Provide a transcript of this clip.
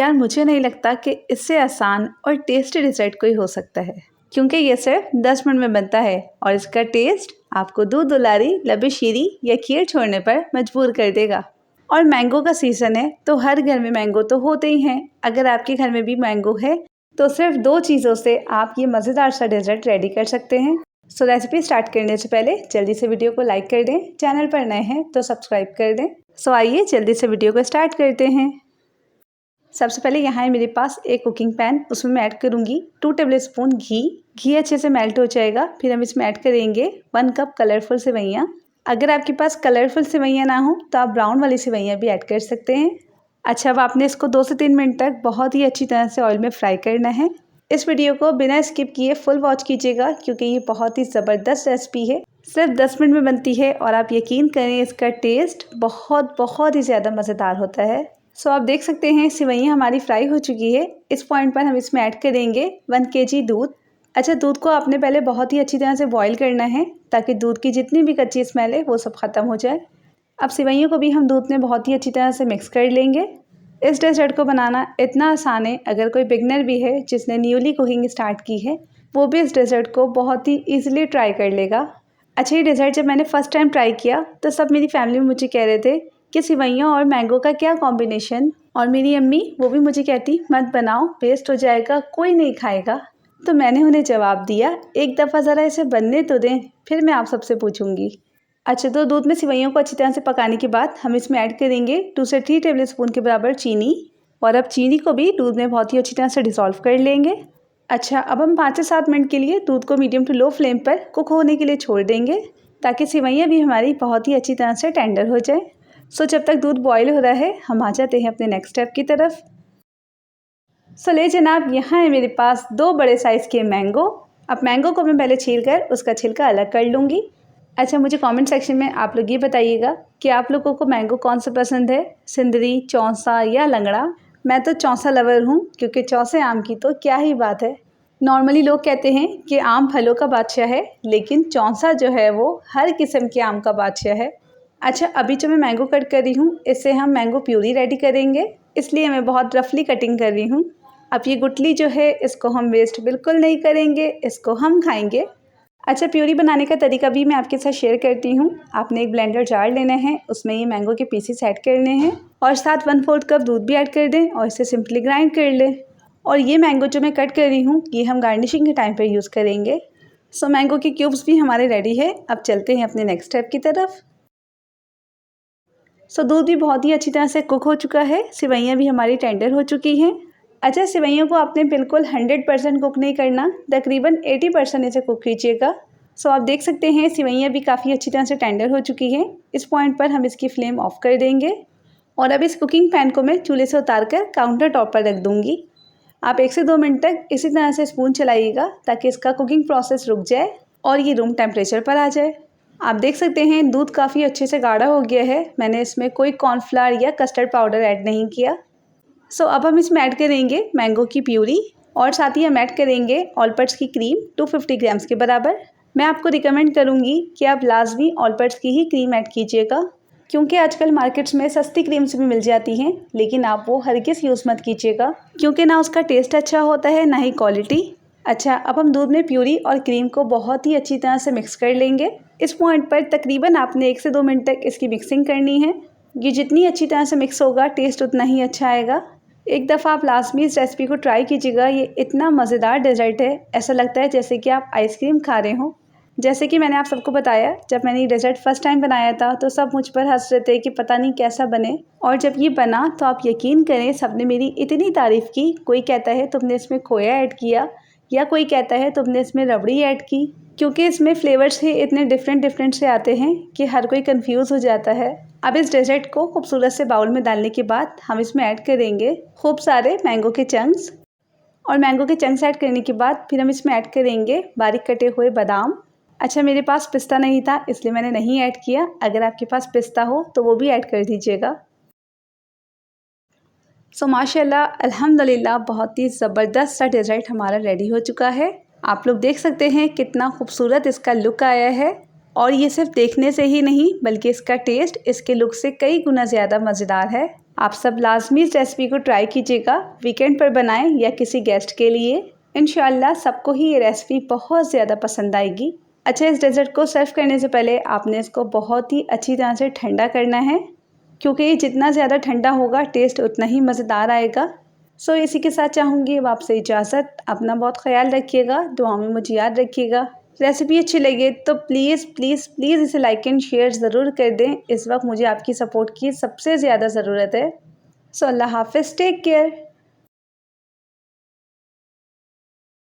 यार मुझे नहीं लगता कि इससे आसान और टेस्टी डिज़र्ट कोई हो सकता है, क्योंकि ये सिर्फ 10 मिनट में बनता है और इसका टेस्ट आपको दूध दुलारी, लबे शीरी या खीर छोड़ने पर मजबूर कर देगा। और मैंगो का सीज़न है तो हर घर में मैंगो तो होते ही हैं। अगर आपके घर में भी मैंगो है तो सिर्फ 2 चीज़ों से आप ये मज़ेदार सा डेज़र्ट रेडी कर सकते हैं। सो रेसिपी स्टार्ट करने से पहले जल्दी से वीडियो को लाइक कर दें, चैनल पर नए हैं तो सब्सक्राइब कर दें। सो आइए जल्दी से वीडियो को स्टार्ट करते हैं। सबसे पहले यहाँ है मेरे पास एक कुकिंग पैन, उसमें मैं ऐड करूँगी 2 टेबलस्पून घी। घी अच्छे से मेल्ट हो जाएगा, फिर हम इसमें ऐड करेंगे 1 कप कलरफुल सेवइयाँ। अगर आपके पास कलरफुल सेवइयाँ ना हो तो आप ब्राउन वाली सेवइयाँ भी ऐड कर सकते हैं। अच्छा, अब आपने इसको 2 से 3 मिनट तक बहुत ही अच्छी तरह से ऑयल में फ्राई करना है। इस वीडियो को बिना स्किप किए फुल वॉच कीजिएगा, क्योंकि ये बहुत ही ज़बरदस्त रेसिपी है। सिर्फ 10 मिनट में बनती है और आप यकीन करें इसका टेस्ट बहुत ही ज़्यादा मज़ेदार होता है। सो आप देख सकते हैं सेवइयाँ हमारी फ्राई हो चुकी है। इस पॉइंट पर हम इसमें ऐड करेंगे 1 kg दूध। अच्छा, दूध को आपने पहले बहुत ही अच्छी तरह से बॉईल करना है ताकि दूध की जितनी भी कच्ची स्मेल है वो सब ख़त्म हो जाए। अब सेवइयों को भी हम दूध में बहुत ही अच्छी तरह से मिक्स कर लेंगे। इस डेजर्ट को बनाना इतना आसान है, अगर कोई बिगनर भी है जिसने न्यूली कुकिंग स्टार्ट की है वो भी इस डेजर्ट को बहुत ही ईजिली ट्राई कर लेगा। अच्छा, ये डेजर्ट जब मैंने फ़र्स्ट टाइम ट्राई किया तो सब मेरी फैमिली में मुझे कह रहे थे कि सेवइयाँ और मैंगो का क्या कॉम्बिनेशन, और मेरी अम्मी वो भी मुझे कहती मत बनाओ, वेस्ट हो जाएगा, कोई नहीं खाएगा। तो मैंने उन्हें जवाब दिया एक दफ़ा ज़रा इसे बनने तो दें, फिर मैं आप सबसे पूछूंगी। अच्छा, तो दूध में सेवइयों को अच्छी तरह से पकाने के बाद हम इसमें ऐड करेंगे 2 से 3 टेबलस्पून के बराबर चीनी, और अब चीनी को भी दूध में बहुत ही अच्छी तरह से डिसॉल्व कर लेंगे। अच्छा, अब हम 5 से 7 मिनट के लिए दूध को मीडियम टू लो फ्लेम पर कुक होने के लिए छोड़ देंगे, ताकि सेवइयाँ भी हमारी बहुत ही अच्छी तरह से टेंडर हो जाए। सो जब तक दूध बॉयल हो रहा है हम आ जाते हैं अपने नेक्स्ट स्टेप की तरफ। सो ले जनाब, यहाँ है मेरे पास 2 बड़े साइज़ के मैंगो। अब मैंगो को मैं पहले छील कर उसका छिलका अलग कर लूँगी। अच्छा, मुझे कमेंट सेक्शन में आप लोग ये बताइएगा कि आप लोगों को मैंगो कौन सा पसंद है, सिंदरी, चौसा या लंगड़ा। मैं तो चौसा लवर हूँ, क्योंकि चौसे आम की तो क्या ही बात है। नॉर्मली लोग कहते हैं कि आम फलों का बादशाह है, लेकिन चौसा जो है वो हर किस्म के आम का बादशाह है। अच्छा, अभी जो मैं मैंगो कट कर रही हूँ इससे हम मैंगो प्यूरी रेडी करेंगे, इसलिए मैं बहुत रफली कटिंग कर रही हूँ। अब ये गुठली जो है इसको हम वेस्ट बिल्कुल नहीं करेंगे, इसको हम खाएंगे। अच्छा, प्यूरी बनाने का तरीका भी मैं आपके साथ शेयर करती हूँ। आपने एक ब्लेंडर जार लेना है, उसमें ये मैंगो के पीसेस ऐड करने हैं और साथ 1/4 कप दूध भी ऐड कर दें और इसे सिंपली ग्राइंड कर लें। और ये मैंगो जो मैं कट कर रही हूँ ये हम गार्निशिंग के टाइम पर यूज़ करेंगे। सो मैंगो के क्यूब्स भी हमारे रेडी है। अब चलते हैं अपने नेक्स्ट स्टेप की तरफ। सो दूध भी बहुत ही अच्छी तरह से कुक हो चुका है, सेवइयाँ भी हमारी टेंडर हो चुकी हैं। अच्छा, सेवइयों को आपने बिल्कुल 100% कुक नहीं करना, तकरीबन 80% इसे कुक कीजिएगा। सो आप देख सकते हैं सेवइयाँ भी काफ़ी अच्छी तरह से टेंडर हो चुकी हैं। इस पॉइंट पर हम इसकी फ्लेम ऑफ कर देंगे और अब इस कुकिंग पैन को मैं चूल्हे से उतार कर काउंटर टॉप पर रख दूँगी। आप 1 से 2 मिनट तक इसी तरह से स्पून चलाइएगा ताकि इसका कुकिंग प्रोसेस रुक जाए और ये रूम टेम्परेचर पर आ जाए। आप देख सकते हैं दूध काफ़ी अच्छे से गाढ़ा हो गया है। मैंने इसमें कोई कॉर्नफ्लावर या कस्टर्ड पाउडर ऐड नहीं किया। सो अब हम इसमें ऐड करेंगे मैंगो की प्यूरी और साथ ही हम ऐड करेंगे ऑलपर्ट्स की क्रीम 250 ग्राम्स के बराबर। मैं आपको रिकमेंड करूँगी कि आप लाजमी ऑलपर्ट्स की ही क्रीम ऐड कीजिएगा, क्योंकि आजकल मार्केट्स में सस्ती क्रीम्स भी मिल जाती हैं, लेकिन आप वो हरगिज़ यूज़ मत कीजिएगा, क्योंकि ना उसका टेस्ट अच्छा होता है ना ही क्वालिटी। अच्छा, अब हम दूध में प्यूरी और क्रीम को बहुत ही अच्छी तरह से मिक्स कर लेंगे। इस पॉइंट पर तकरीबन आपने 1 से 2 मिनट तक इसकी मिक्सिंग करनी है। ये जितनी अच्छी तरह से मिक्स होगा टेस्ट उतना ही अच्छा आएगा। एक दफ़ा आप लाजमी इस रेसिपी को ट्राई कीजिएगा। ये इतना मज़ेदार डेजर्ट है, ऐसा लगता है जैसे कि आप आइसक्रीम खा रहे हो। जैसे कि मैंने आप सबको बताया, जब मैंने ये डेजर्ट फर्स्ट टाइम बनाया था तो सब मुझ पर हंस रहे थे कि पता नहीं कैसा बने, और जब ये बना तो आप यकीन करें सबने मेरी इतनी तारीफ़ की। कोई कहता है तुमने इसमें खोया ऐड किया, या कोई कहता है तुमने इसमें रबड़ी ऐड की, क्योंकि इसमें फ्लेवर्स ही इतने डिफरेंट से आते हैं कि हर कोई कंफ्यूज हो जाता है। अब इस डेजर्ट को खूबसूरत से बाउल में डालने के बाद हम इसमें ऐड करेंगे खूब सारे मैंगो के चंक्स, और मैंगो के चंक्स ऐड करने के बाद फिर हम इसमें ऐड करेंगे बारीक कटे हुए बादाम। अच्छा, मेरे पास पिस्ता नहीं था इसलिए मैंने नहीं ऐड किया। अगर आपके पास पिस्ता हो तो वो भी ऐड कर दीजिएगा। सो माशाल्लाह अल्हम्दुलिल्लाह बहुत ही ज़बरदस्त सा डेजर्ट हमारा रेडी हो चुका है। आप लोग देख सकते हैं कितना खूबसूरत इसका लुक आया है, और ये सिर्फ देखने से ही नहीं बल्कि इसका टेस्ट इसके लुक से कई गुना ज़्यादा मज़ेदार है। आप सब लाजमी इस रेसिपी को ट्राई कीजिएगा, वीकेंड पर बनाएं या किसी गेस्ट के लिए। इंशाल्लाह सबको ही ये रेसिपी बहुत ज़्यादा पसंद आएगी। अच्छा, इस डेज़र्ट को सर्व करने से पहले आपने इसको बहुत ही अच्छी तरह से ठंडा करना है, क्योंकि ये जितना ज़्यादा ठंडा होगा टेस्ट उतना ही मज़ेदार आएगा। सो इसी के साथ चाहूँगी अब आपसे इजाज़त। अपना बहुत ख्याल रखिएगा, दुआ में मुझे याद रखिएगा। रेसिपी अच्छी लगे तो प्लीज़ प्लीज़ प्लीज़ इसे लाइक एंड शेयर ज़रूर कर दें। इस वक्त मुझे आपकी सपोर्ट की सबसे ज़्यादा ज़रूरत है। सो अल्लाह हाफ़िज़, टेक केयर।